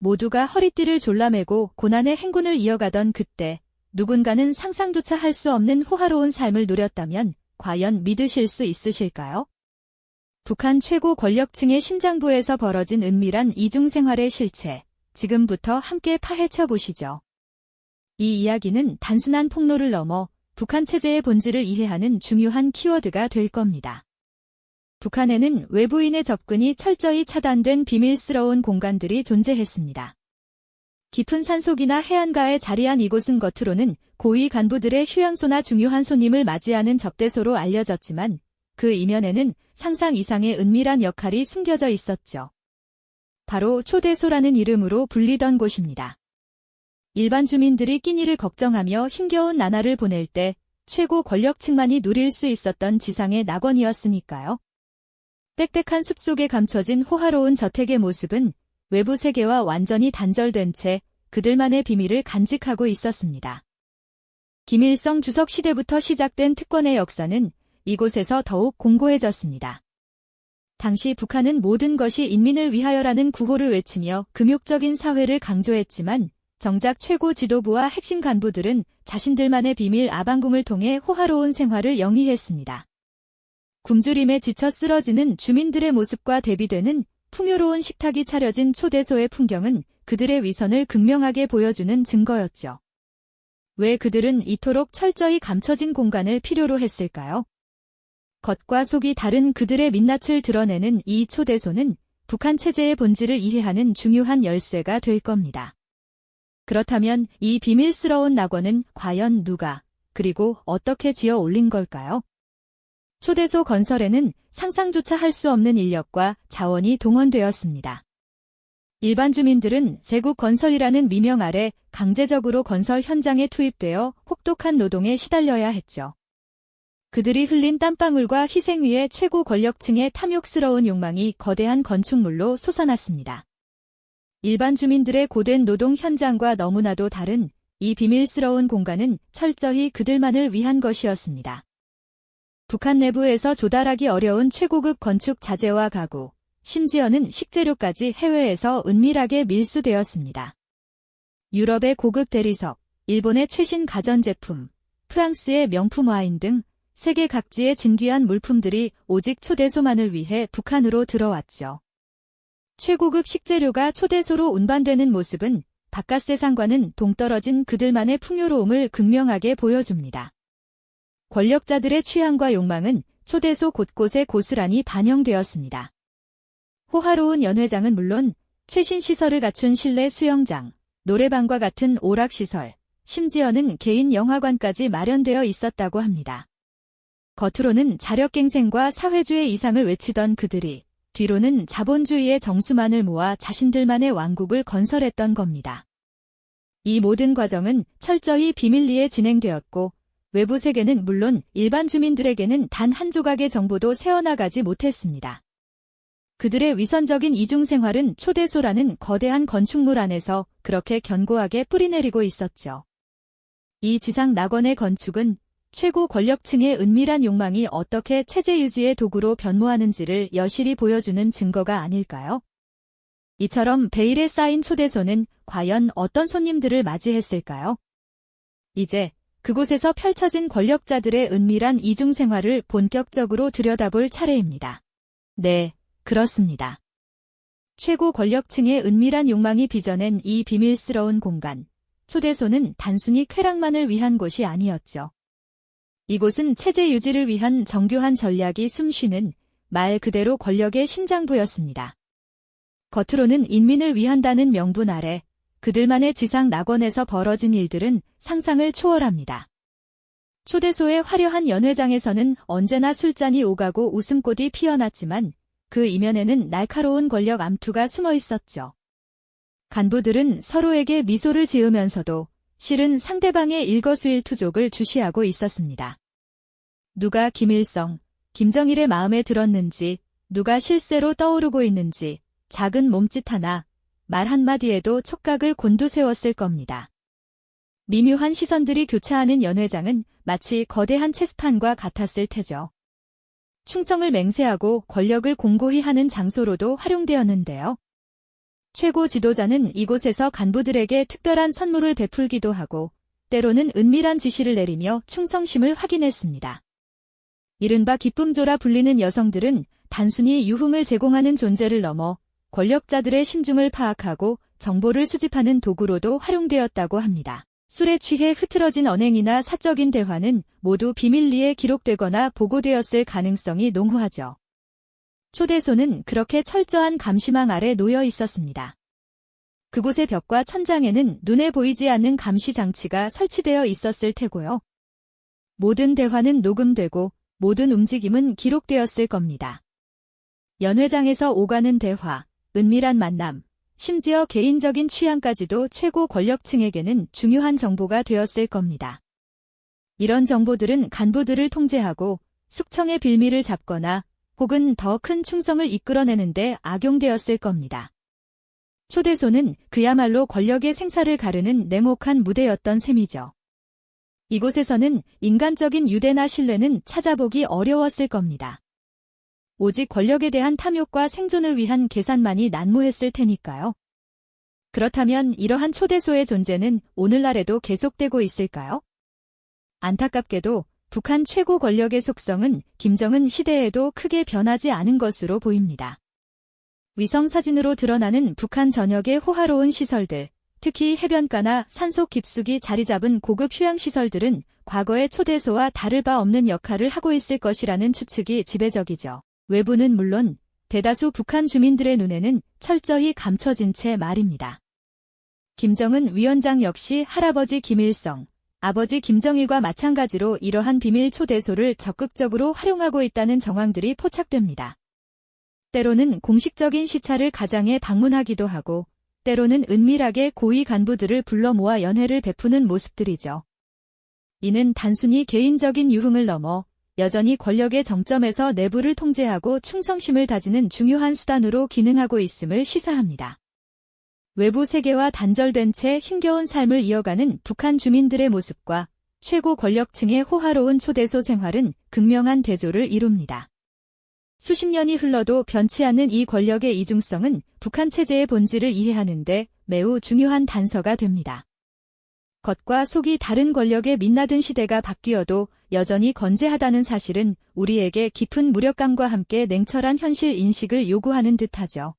모두가 허리띠를 졸라매고 고난의 행군을 이어가던 그때 누군가는 상상조차 할 수 없는 호화로운 삶을 누렸다면 과연 믿으실 수 있으실까요? 북한 최고 권력층의 심장부에서 벌어진 은밀한 이중생활의 실체, 지금부터 함께 파헤쳐 보시죠. 이 이야기는 단순한 폭로를 넘어 북한 체제의 본질을 이해하는 중요한 키워드가 될 겁니다. 북한에는 외부인의 접근이 철저히 차단된 비밀스러운 공간들이 존재했습니다. 깊은 산속이나 해안가에 자리한 이곳은 겉으로는 고위 간부들의 휴양소나 중요한 손님을 맞이하는 접대소로 알려졌지만 그 이면에는 상상 이상의 은밀한 역할이 숨겨져 있었죠. 바로 초대소라는 이름으로 불리던 곳입니다. 일반 주민들이 끼니를 걱정하며 힘겨운 나날을 보낼 때 최고 권력층만이 누릴 수 있었던 지상의 낙원이었으니까요. 빽빽한 숲속에 감춰진 호화로운 저택의 모습은 외부 세계와 완전히 단절된 채 그들만의 비밀을 간직하고 있었습니다. 김일성 주석 시대부터 시작된 특권의 역사는 이곳에서 더욱 공고해졌습니다. 당시 북한은 모든 것이 인민을 위하여라는 구호를 외치며 금욕적인 사회를 강조했지만 정작 최고 지도부와 핵심 간부들은 자신들만의 비밀 아방궁을 통해 호화로운 생활을 영위했습니다. 굶주림에 지쳐 쓰러지는 주민들의 모습과 대비되는 풍요로운 식탁이 차려진 초대소의 풍경은 그들의 위선을 극명하게 보여주는 증거였죠. 왜 그들은 이토록 철저히 감춰진 공간을 필요로 했을까요? 겉과 속이 다른 그들의 민낯을 드러내는 이 초대소는 북한 체제의 본질을 이해하는 중요한 열쇠가 될 겁니다. 그렇다면 이 비밀스러운 낙원은 과연 누가, 그리고 어떻게 지어 올린 걸까요? 초대소 건설에는 상상조차 할 수 없는 인력과 자원이 동원되었습니다. 일반 주민들은 제국 건설이라는 미명 아래 강제적으로 건설 현장에 투입되어 혹독한 노동에 시달려야 했죠. 그들이 흘린 땀방울과 희생 위에 최고 권력층의 탐욕스러운 욕망이 거대한 건축물로 솟아났습니다. 일반 주민들의 고된 노동 현장과 너무나도 다른 이 비밀스러운 공간은 철저히 그들만을 위한 것이었습니다. 북한 내부에서 조달하기 어려운 최고급 건축 자재와 가구, 심지어는 식재료까지 해외에서 은밀하게 밀수되었습니다. 유럽의 고급 대리석, 일본의 최신 가전제품, 프랑스의 명품 와인 등 세계 각지의 진귀한 물품들이 오직 초대소만을 위해 북한으로 들어왔죠. 최고급 식재료가 초대소로 운반되는 모습은 바깥 세상과는 동떨어진 그들만의 풍요로움을 극명하게 보여줍니다. 권력자들의 취향과 욕망은 초대소 곳곳에 고스란히 반영되었습니다. 호화로운 연회장은 물론 최신 시설을 갖춘 실내 수영장, 노래방과 같은 오락시설, 심지어는 개인 영화관까지 마련되어 있었다고 합니다. 겉으로는 자력갱생과 사회주의 이상을 외치던 그들이 뒤로는 자본주의의 정수만을 모아 자신들만의 왕국을 건설했던 겁니다. 이 모든 과정은 철저히 비밀리에 진행되었고 외부 세계는 물론 일반 주민들에게는 단 한 조각의 정보도 새어나가지 못했습니다. 그들의 위선적인 이중생활은 초대소라는 거대한 건축물 안에서 그렇게 견고하게 뿌리내리고 있었죠. 이 지상 낙원의 건축은 최고 권력층의 은밀한 욕망이 어떻게 체제 유지의 도구로 변모하는지를 여실히 보여주는 증거가 아닐까요? 이처럼 베일에 쌓인 초대소는 과연 어떤 손님들을 맞이했을까요? 이제 그곳에서 펼쳐진 권력자들의 은밀한 이중생활을 본격적으로 들여다볼 차례입니다. 네, 그렇습니다. 최고 권력층의 은밀한 욕망이 빚어낸 이 비밀스러운 공간, 초대소는 단순히 쾌락만을 위한 곳이 아니었죠. 이곳은 체제 유지를 위한 정교한 전략이 숨쉬는 말 그대로 권력의 심장부였습니다. 겉으로는 인민을 위한다는 명분 아래 그들만의 지상 낙원에서 벌어진 일들은 상상을 초월합니다. 초대소의 화려한 연회장에서는 언제나 술잔이 오가고 웃음꽃이 피어났지만 그 이면에는 날카로운 권력 암투가 숨어 있었죠. 간부들은 서로에게 미소를 지으면서도 실은 상대방의 일거수일투족을 주시하고 있었습니다. 누가 김일성, 김정일의 마음에 들었는지, 누가 실세로 떠오르고 있는지 작은 몸짓 하나, 말 한마디에도 촉각을 곤두세웠을 겁니다. 미묘한 시선들이 교차하는 연회장은 마치 거대한 체스판과 같았을 테죠. 충성을 맹세하고 권력을 공고히 하는 장소로도 활용되었는데요. 최고 지도자는 이곳에서 간부들에게 특별한 선물을 베풀기도 하고 때로는 은밀한 지시를 내리며 충성심을 확인했습니다. 이른바 기쁨조라 불리는 여성들은 단순히 유흥을 제공하는 존재를 넘어 권력자들의 심중을 파악하고 정보를 수집하는 도구로도 활용되었다고 합니다. 술에 취해 흐트러진 언행이나 사적인 대화는 모두 비밀리에 기록되거나 보고되었을 가능성이 농후하죠. 초대소는 그렇게 철저한 감시망 아래 놓여 있었습니다. 그곳의 벽과 천장에는 눈에 보이지 않는 감시 장치가 설치되어 있었을 테고요. 모든 대화는 녹음되고 모든 움직임은 기록되었을 겁니다. 연회장에서 오가는 대화, 은밀한 만남, 심지어 개인적인 취향까지도 최고 권력층에게는 중요한 정보가 되었을 겁니다. 이런 정보들은 간부들을 통제하고 숙청의 빌미를 잡거나 혹은 더 큰 충성을 이끌어내는데 악용되었을 겁니다. 초대소는 그야말로 권력의 생사를 가르는 냉혹한 무대였던 셈이죠. 이곳에서는 인간적인 유대나 신뢰는 찾아보기 어려웠을 겁니다. 오직 권력에 대한 탐욕과 생존을 위한 계산만이 난무했을 테니까요. 그렇다면 이러한 초대소의 존재는 오늘날에도 계속되고 있을까요? 안타깝게도 북한 최고 권력의 속성은 김정은 시대에도 크게 변하지 않은 것으로 보입니다. 위성사진으로 드러나는 북한 전역의 호화로운 시설들, 특히 해변가나 산속 깊숙이 자리 잡은 고급 휴양시설들은 과거의 초대소와 다를 바 없는 역할을 하고 있을 것이라는 추측이 지배적이죠. 외부는 물론 대다수 북한 주민들의 눈에는 철저히 감춰진 채 말입니다. 김정은 위원장 역시 할아버지 김일성, 아버지 김정일과 마찬가지로 이러한 비밀 초대소를 적극적으로 활용하고 있다는 정황들이 포착됩니다. 때로는 공식적인 시차를 가장에 방문하기도 하고 때로는 은밀하게 고위 간부들을 불러 모아 연회를 베푸는 모습들이죠. 이는 단순히 개인적인 유흥을 넘어 여전히 권력의 정점에서 내부를 통제하고 충성심을 다지는 중요한 수단으로 기능하고 있음을 시사합니다. 외부 세계와 단절된 채 힘겨운 삶을 이어가는 북한 주민들의 모습과 최고 권력층의 호화로운 초대소 생활은 극명한 대조를 이룹니다. 수십 년이 흘러도 변치 않는 이 권력의 이중성은 북한 체제의 본질을 이해하는 데 매우 중요한 단서가 됩니다. 겉과 속이 다른 권력에 민낯든 시대가 바뀌어도 여전히 건재하다는 사실은 우리에게 깊은 무력감과 함께 냉철한 현실 인식을 요구하는 듯하죠.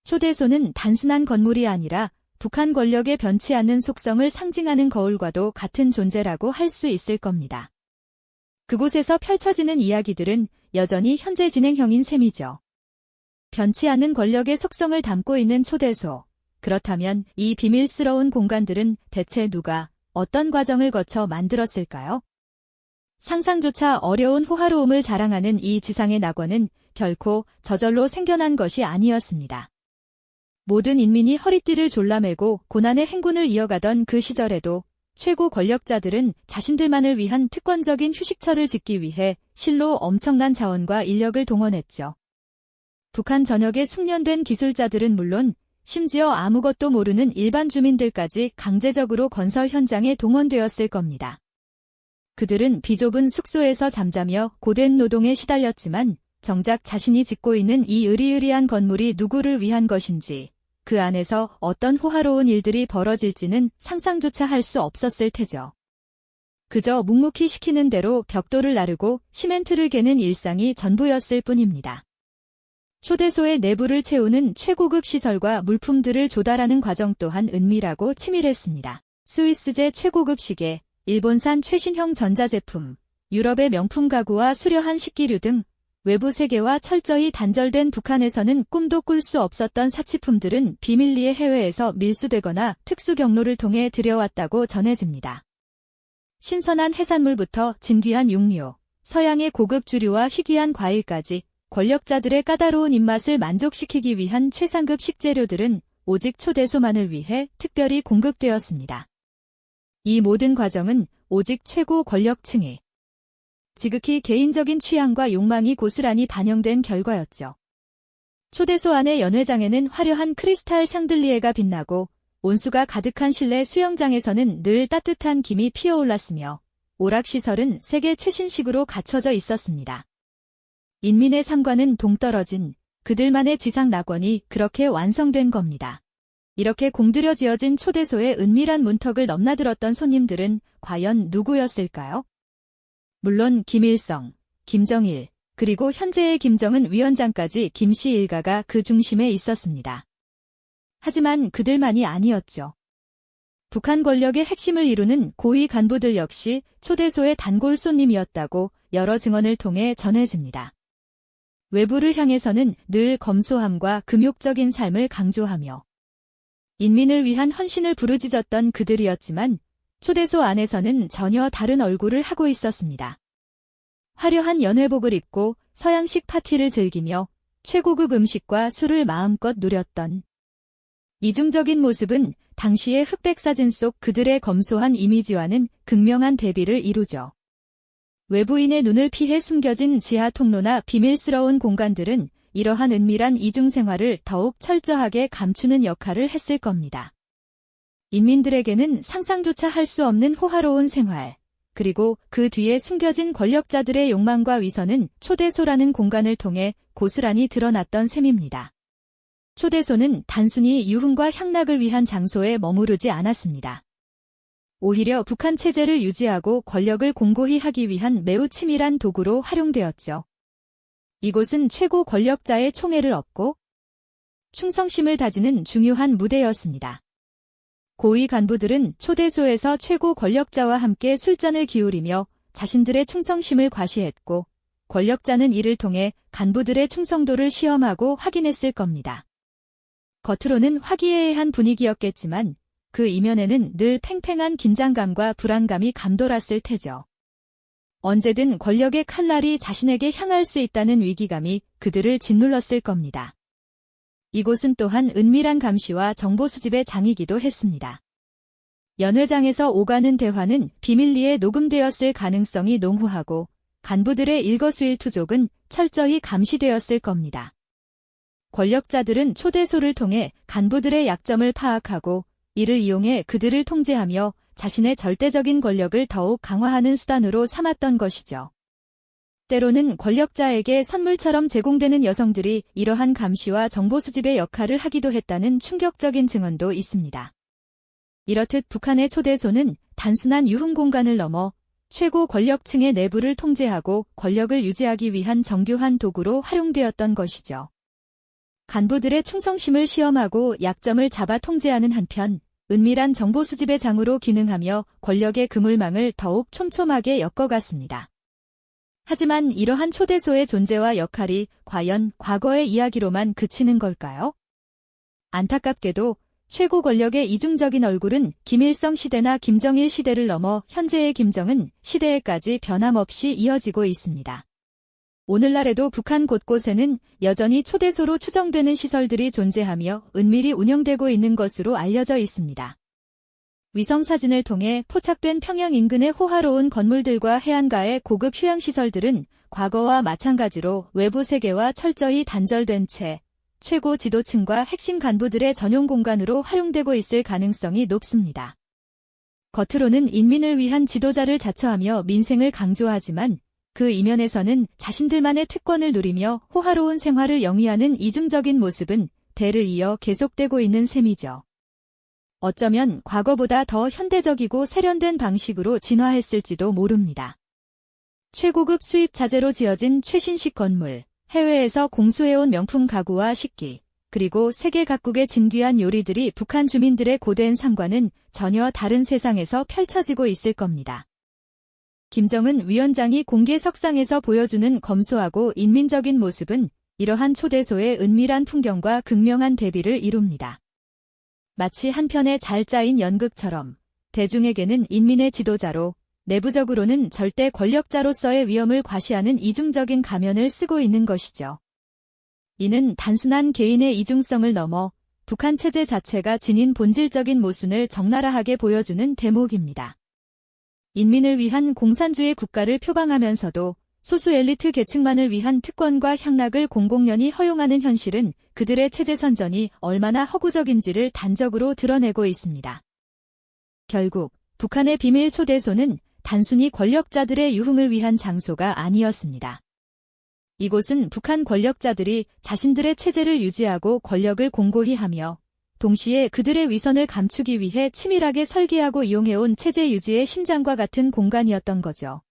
초대소는 단순한 건물이 아니라 북한 권력의 변치 않는 속성을 상징하는 거울과도 같은 존재라고 할 수 있을 겁니다. 그곳에서 펼쳐지는 이야기들은 여전히 현재 진행형인 셈이죠. 변치 않는 권력의 속성을 담고 있는 초대소. 그렇다면 이 비밀스러운 공간들은 대체 누가 어떤 과정을 거쳐 만들었을까요? 상상조차 어려운 호화로움을 자랑하는 이 지상의 낙원은 결코 저절로 생겨난 것이 아니었습니다. 모든 인민이 허리띠를 졸라매고 고난의 행군을 이어가던 그 시절에도 최고 권력자들은 자신들만을 위한 특권적인 휴식처를 짓기 위해 실로 엄청난 자원과 인력을 동원했죠. 북한 전역의 숙련된 기술자들은 물론 심지어 아무것도 모르는 일반 주민들까지 강제적으로 건설 현장에 동원되었을 겁니다. 그들은 비좁은 숙소에서 잠자며 고된 노동에 시달렸지만 정작 자신이 짓고 있는 이 으리으리한 건물이 누구를 위한 것인지 그 안에서 어떤 호화로운 일들이 벌어질지는 상상조차 할 수 없었을 테죠. 그저 묵묵히 시키는 대로 벽돌을 나르고 시멘트를 개는 일상이 전부였을 뿐입니다. 초대소의 내부를 채우는 최고급 시설과 물품들을 조달하는 과정 또한 은밀하고 치밀했습니다. 스위스제 최고급 시계, 일본산 최신형 전자제품, 유럽의 명품 가구와 수려한 식기류 등 외부 세계와 철저히 단절된 북한에서는 꿈도 꿀 수 없었던 사치품들은 비밀리에 해외에서 밀수되거나 특수 경로를 통해 들여왔다고 전해집니다. 신선한 해산물부터 진귀한 육류, 서양의 고급 주류와 희귀한 과일까지 권력자들의 까다로운 입맛을 만족시키기 위한 최상급 식재료들은 오직 초대소만을 위해 특별히 공급되었습니다. 이 모든 과정은 오직 최고 권력층이 지극히 개인적인 취향과 욕망이 고스란히 반영된 결과였죠. 초대소 안의 연회장에는 화려한 크리스탈 샹들리에가 빛나고 온수가 가득한 실내 수영장에서는 늘 따뜻한 김이 피어올랐으며 오락시설은 세계 최신식으로 갖춰져 있었습니다. 인민의 삶과는 동떨어진 그들만의 지상 낙원이 그렇게 완성된 겁니다. 이렇게 공들여 지어진 초대소의 은밀한 문턱을 넘나들었던 손님들은 과연 누구였을까요? 물론 김일성, 김정일, 그리고 현재의 김정은 위원장까지 김씨 일가가 그 중심에 있었습니다. 하지만 그들만이 아니었죠. 북한 권력의 핵심을 이루는 고위 간부들 역시 초대소의 단골 손님이었다고 여러 증언을 통해 전해집니다. 외부를 향해서는 늘 검소함과 금욕적인 삶을 강조하며 인민을 위한 헌신을 부르짖었던 그들이었지만 초대소 안에서는 전혀 다른 얼굴을 하고 있었습니다. 화려한 연회복을 입고 서양식 파티를 즐기며 최고급 음식과 술을 마음껏 누렸던 이중적인 모습은 당시의 흑백 사진 속 그들의 검소한 이미지와는 극명한 대비를 이루죠. 외부인의 눈을 피해 숨겨진 지하 통로나 비밀스러운 공간들은 이러한 은밀한 이중생활을 더욱 철저하게 감추는 역할을 했을 겁니다. 인민들에게는 상상조차 할 수 없는 호화로운 생활, 그리고 그 뒤에 숨겨진 권력자들의 욕망과 위선은 초대소라는 공간을 통해 고스란히 드러났던 셈입니다. 초대소는 단순히 유흥과 향락을 위한 장소에 머무르지 않았습니다. 오히려 북한 체제를 유지하고 권력을 공고히 하기 위한 매우 치밀한 도구로 활용되었죠. 이곳은 최고 권력자의 총애를 얻고 충성심을 다지는 중요한 무대였습니다. 고위 간부들은 초대소에서 최고 권력자와 함께 술잔을 기울이며 자신들의 충성심을 과시했고 권력자는 이를 통해 간부들의 충성도를 시험하고 확인했을 겁니다. 겉으로는 화기애애한 분위기였겠지만 그 이면에는 늘 팽팽한 긴장감과 불안감이 감돌았을 테죠. 언제든 권력의 칼날이 자신에게 향할 수 있다는 위기감이 그들을 짓눌렀을 겁니다. 이곳은 또한 은밀한 감시와 정보 수집의 장이기도 했습니다. 연회장에서 오가는 대화는 비밀리에 녹음되었을 가능성이 농후하고 간부들의 일거수일투족은 철저히 감시되었을 겁니다. 권력자들은 초대소를 통해 간부들의 약점을 파악하고 이를 이용해 그들을 통제하며 자신의 절대적인 권력을 더욱 강화하는 수단으로 삼았던 것이죠. 때로는 권력자에게 선물처럼 제공되는 여성들이 이러한 감시와 정보 수집의 역할을 하기도 했다는 충격적인 증언도 있습니다. 이렇듯 북한의 초대소는 단순한 유흥 공간을 넘어 최고 권력층의 내부를 통제하고 권력을 유지하기 위한 정교한 도구로 활용되었던 것이죠. 간부들의 충성심을 시험하고 약점을 잡아 통제하는 한편 은밀한 정보 수집의 장으로 기능하며 권력의 그물망을 더욱 촘촘하게 엮어갔습니다. 하지만 이러한 초대소의 존재와 역할이 과연 과거의 이야기로만 그치는 걸까요? 안타깝게도 최고 권력의 이중적인 얼굴은 김일성 시대나 김정일 시대를 넘어 현재의 김정은 시대에까지 변함없이 이어지고 있습니다. 오늘날에도 북한 곳곳에는 여전히 초대소로 추정되는 시설들이 존재하며 은밀히 운영되고 있는 것으로 알려져 있습니다. 위성사진을 통해 포착된 평양 인근의 호화로운 건물들과 해안가의 고급 휴양시설들은 과거와 마찬가지로 외부 세계와 철저히 단절된 채 최고 지도층과 핵심 간부들의 전용 공간으로 활용되고 있을 가능성이 높습니다. 겉으로는 인민을 위한 지도자를 자처하며 민생을 강조하지만 그 이면에서는 자신들만의 특권을 누리며 호화로운 생활을 영위하는 이중적인 모습은 대를 이어 계속되고 있는 셈이죠. 어쩌면 과거보다 더 현대적이고 세련된 방식으로 진화했을지도 모릅니다. 최고급 수입 자재로 지어진 최신식 건물, 해외에서 공수해온 명품 가구와 식기, 그리고 세계 각국의 진귀한 요리들이 북한 주민들의 고된 삶과는 전혀 다른 세상에서 펼쳐지고 있을 겁니다. 김정은 위원장이 공개석상에서 보여주는 검소하고 인민적인 모습은 이러한 초대소의 은밀한 풍경과 극명한 대비를 이룹니다. 마치 한 편의 잘 짜인 연극처럼 대중에게는 인민의 지도자로 내부적으로는 절대 권력자로서의 위엄을 과시하는 이중적인 가면을 쓰고 있는 것이죠. 이는 단순한 개인의 이중성을 넘어 북한 체제 자체가 지닌 본질적인 모순을 적나라하게 보여주는 대목입니다. 인민을 위한 공산주의 국가를 표방하면서도 소수 엘리트 계층만을 위한 특권과 향락을 공공연히 허용하는 현실은 그들의 체제 선전이 얼마나 허구적인지를 단적으로 드러내고 있습니다. 결국 북한의 비밀 초대소는 단순히 권력자들의 유흥을 위한 장소가 아니었습니다. 이곳은 북한 권력자들이 자신들의 체제를 유지하고 권력을 공고히 하며 동시에 그들의 위선을 감추기 위해 치밀하게 설계하고 이용해온 체제 유지의 심장과 같은 공간이었던 거죠.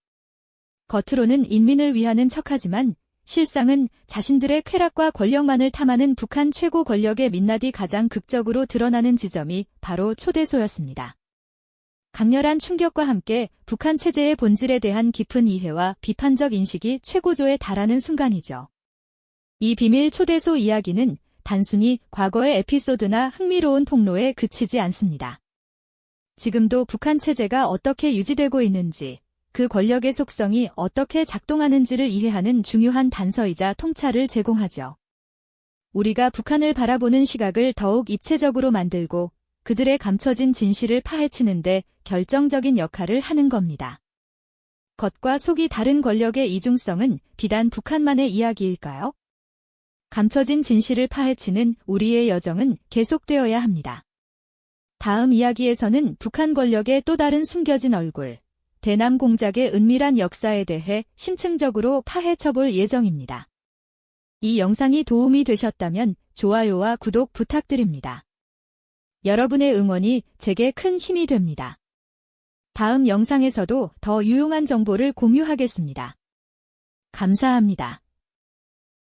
겉으로는 인민을 위하는 척하지만 실상은 자신들의 쾌락과 권력만을 탐하는 북한 최고 권력의 민낯이 가장 극적으로 드러나는 지점이 바로 초대소였습니다. 강렬한 충격과 함께 북한 체제의 본질에 대한 깊은 이해와 비판적 인식이 최고조에 달하는 순간이죠. 이 비밀 초대소 이야기는 단순히 과거의 에피소드나 흥미로운 폭로에 그치지 않습니다. 지금도 북한 체제가 어떻게 유지되고 있는지, 그 권력의 속성이 어떻게 작동하는지를 이해하는 중요한 단서이자 통찰을 제공하죠. 우리가 북한을 바라보는 시각을 더욱 입체적으로 만들고 그들의 감춰진 진실을 파헤치는데 결정적인 역할을 하는 겁니다. 겉과 속이 다른 권력의 이중성은 비단 북한만의 이야기일까요? 감춰진 진실을 파헤치는 우리의 여정은 계속되어야 합니다. 다음 이야기에서는 북한 권력의 또 다른 숨겨진 얼굴, 대남 공작의 은밀한 역사에 대해 심층적으로 파헤쳐볼 예정입니다. 이 영상이 도움이 되셨다면 좋아요와 구독 부탁드립니다. 여러분의 응원이 제게 큰 힘이 됩니다. 다음 영상에서도 더 유용한 정보를 공유하겠습니다. 감사합니다.